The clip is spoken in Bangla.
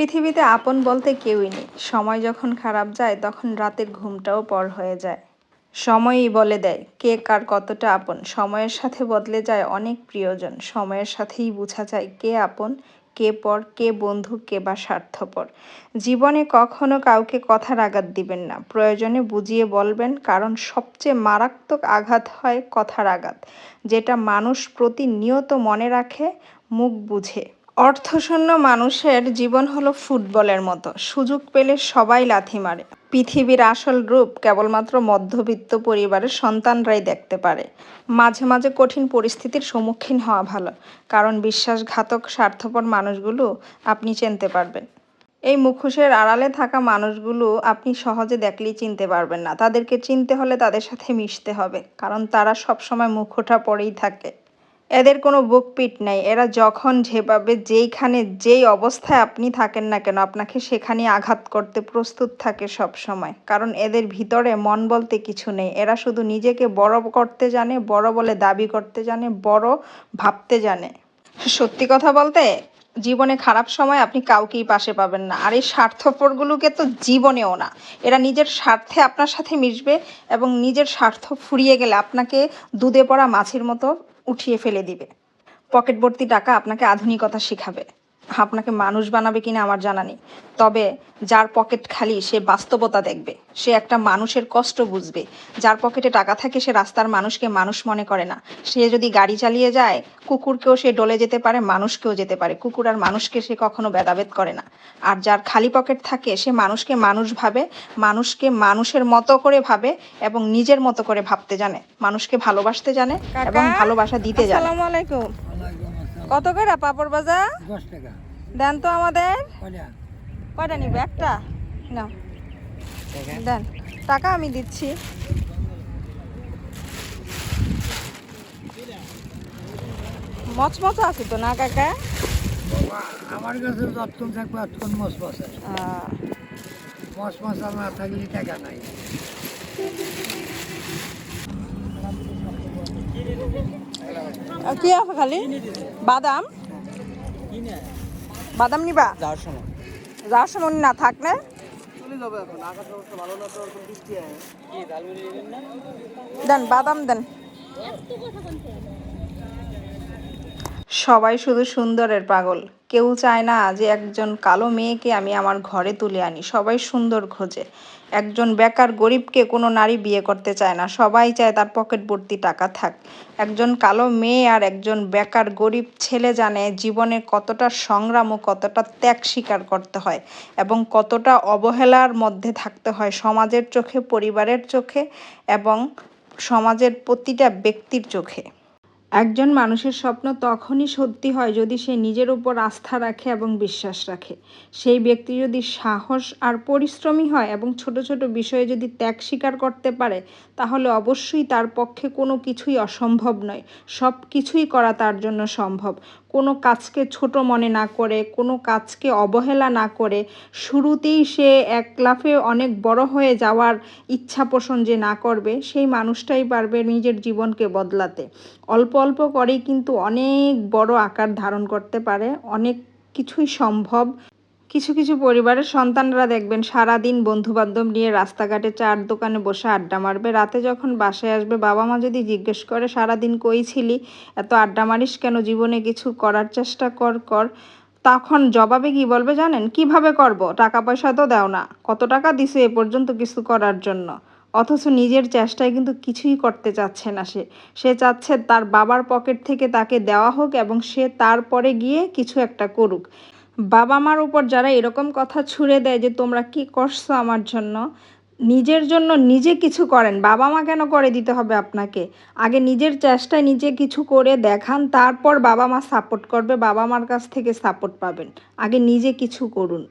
পৃথিবীতে আপন বলতে কেউই নেই। সময় যখন খারাপ যায় তখন রাতের ঘুমটাও পর হয়ে যায়। সময়ই বলে দেয় কে কার কতটা আপন। সময়ের সাথে বদলে যায় অনেক প্রিয়জন। সময়ের সাথেই বোঝা যায় কে আপন, কে পর, কে বন্ধু, কে বা স্বার্থপর। জীবনে কখনো কাউকে কথার আঘাত দিবেন না, প্রয়োজনে বুঝিয়ে বলবেন, কারণ সবচেয়ে মারাত্মক আঘাত হয় কথার আঘাত, যেটা মানুষ প্রতিনিয়ত মনে রাখে মুখ বুঝে। অর্থশূন্য মানুষের জীবন হলো ফুটবলের মতো, সুযোগ পেলে সবাই লাথি মারে। পৃথিবীর আসল রূপ কেবলমাত্র মধ্যবিত্ত পরিবারের সন্তানরাই দেখতে পারে। মাঝে মাঝে কঠিন পরিস্থিতির সম্মুখীন হওয়া ভালো, কারণ বিশ্বাসঘাতক স্বার্থপর মানুষগুলো আপনি চিনতে পারবেন। এই মুখোশের আড়ালে থাকা মানুষগুলো আপনি সহজে দেখলেই চিনতে পারবেন না। তাদেরকে চিনতে হলে তাদের সাথে মিশতে হবে, কারণ তারা সবসময় মুখোটা পরেই থাকে। এদের কোনো বুকপিট নাই। এরা যখন যেভাবে যেইখানে যেই অবস্থায় আপনি থাকেন না কেন, আপনাকে সেখানেই আঘাত করতে প্রস্তুত থাকে সব সময়। কারণ এদের ভিতরে মন বলতে কিছু নেই। এরা শুধু নিজেকে বড় করতে জানে, বড় বলে দাবি করতে জানে, বড় ভাবতে জানে। সত্যি কথা বলতে, জীবনে খারাপ সময় আপনি কাউকেই পাশে পাবেন না। আর এই স্বার্থপরগুলোকে তো জীবনেও না। এরা নিজের স্বার্থে আপনার সাথে মিশবে এবং নিজের স্বার্থ ফুরিয়ে গেলে আপনাকে দুধে পড়া মাছের মতো উঠিয়ে ফেলে দিবে। পকেট ভর্তি টাকা আপনাকে আধুনিকতা শিখাবে, আপনাকে মানুষ বানাবে কিনা আমার জানা নেই। তবে যার পকেট খালি সে বাস্তবতা দেখবে, সে একটা মানুষের কষ্ট বুঝবে। যার পকেটে টাকা থাকে সে রাস্তার মানুষকে মানুষ মনে করে না। সে যদি গাড়ি চালিয়ে যায়, কুকুরকেও সে ডলে যেতে পারে, মানুষকেও যেতে পারে। কুকুর আর মানুষকে সে কখনো ভেদাভেদ করে না। আর যার খালি পকেট থাকে সে মানুষকে মানুষ ভাবে, মানুষকে মানুষের মতো করে ভাবে এবং নিজের মতো করে ভাবতে জানে, মানুষকে ভালোবাসতে জানে এবং ভালোবাসা দিতে জানে। আসসালামু আলাইকুম। কত করে পাপড় ভাজা? 10 টাকা দেন তো আমাদের। কয়টা? কয়টা নিবে? একটা নাও, দেন। টাকা আমি দিচ্ছি। মচমচা আছে তো না কাকা? বাবা, আমার কাছে যতক্ষণ থাকবে ততক্ষণ মশমশা। মশমশা না থাকলে টাকা নাই। কি আছে খালি? বাদাম? বাদাম নিবা? যাওয়ার সময় না থাক না। দেন বাদাম দেন। সবাই শুধু সুন্দরের পাগল। কেউ চায় না যে একজন কালো মেয়েকে আমি আমার ঘরে তুলে আনি। সবাই সুন্দর খোঁজে। একজন বেকার গরিবকে কোনো নারী বিয়ে করতে চায় না। সবাই চায় তার পকেট ভর্তি টাকা থাক। একজন কালো মেয়ে আর একজন বেকার গরিব ছেলে জানে জীবনে কতটা সংগ্রাম ও কতটা ত্যাগ স্বীকার করতে হয় এবং কতটা অবহেলার মধ্যে থাকতে হয় সমাজের চোখে, পরিবারের চোখে এবং সমাজের প্রতিটা ব্যক্তির চোখে। একজন মানুষের স্বপ্ন তখনই সত্যি হয় যদি সে নিজের উপর আস্থা রাখে এবং বিশ্বাস রাখে। সেই ব্যক্তি যদি সাহস আর পরিশ্রমী হয় এবং ছোট ছোট বিষয়ে যদি ত্যাগ স্বীকার করতে পারে, তাহলে অবশ্যই তার পক্ষে কোনো কিছুই অসম্ভব নয়। সব কিছুই করা তার জন্য সম্ভব। কোনো কাজকে ছোট মনে না করে, কোনো কাজকে অবহেলা না করে, শুরুতেই সে এক লাফে অনেক বড় হয়ে যাওয়ার ইচ্ছা পোষণ যে না করবে, সেই মানুষটাই পারবে নিজের জীবনকে বদলাতে। অল্প অল্প করেই কিন্তু অনেক বড় আকার ধারণ করতে পারে, অনেক কিছুই সম্ভব। কিছু কিছু পরিবারের সন্তানরা দেখবেন সারাদিন বন্ধুবান্ধব নিয়ে রাস্তাঘাটে চার দোকানে বসে আড্ডা মারবে। রাতে যখন বাসায় আসবে, বাবা মা যদি জিজ্ঞেস করে সারাদিন কই ছিলি, এত আড্ডা মারিস কেন, জীবনে কিছু করার চেষ্টা কর কর, তখন জবাবে কি বলবে জানেন? কিভাবে করব, টাকা পয়সা তো দাও না, কত টাকা দিছে এ পর্যন্ত কিছু করার জন্য। অথচ নিজের চেষ্টায় কিন্তু কিছুই করতে চাচ্ছে না। সে চাচ্ছে তার বাবার পকেট থেকে তাকে দেওয়া হোক এবং সে তারপরে গিয়ে কিছু একটা করুক। বাবা মার উপর যারা এরকম কথা ছুড়ে দেয় যে তোমরা কি করছো আমার জন্য, নিজের জন্য নিজে কিছু করেন। বাবা মা কেন করে দিতে হবে আপনাকে? আগে নিজের চেষ্টায় নিজে কিছু করে দেখান, তারপর বাবা মা সাপোর্ট করবে, বাবা মার কাছ থেকে সাপোর্ট পাবেন। আগে নিজে কিছু করুন।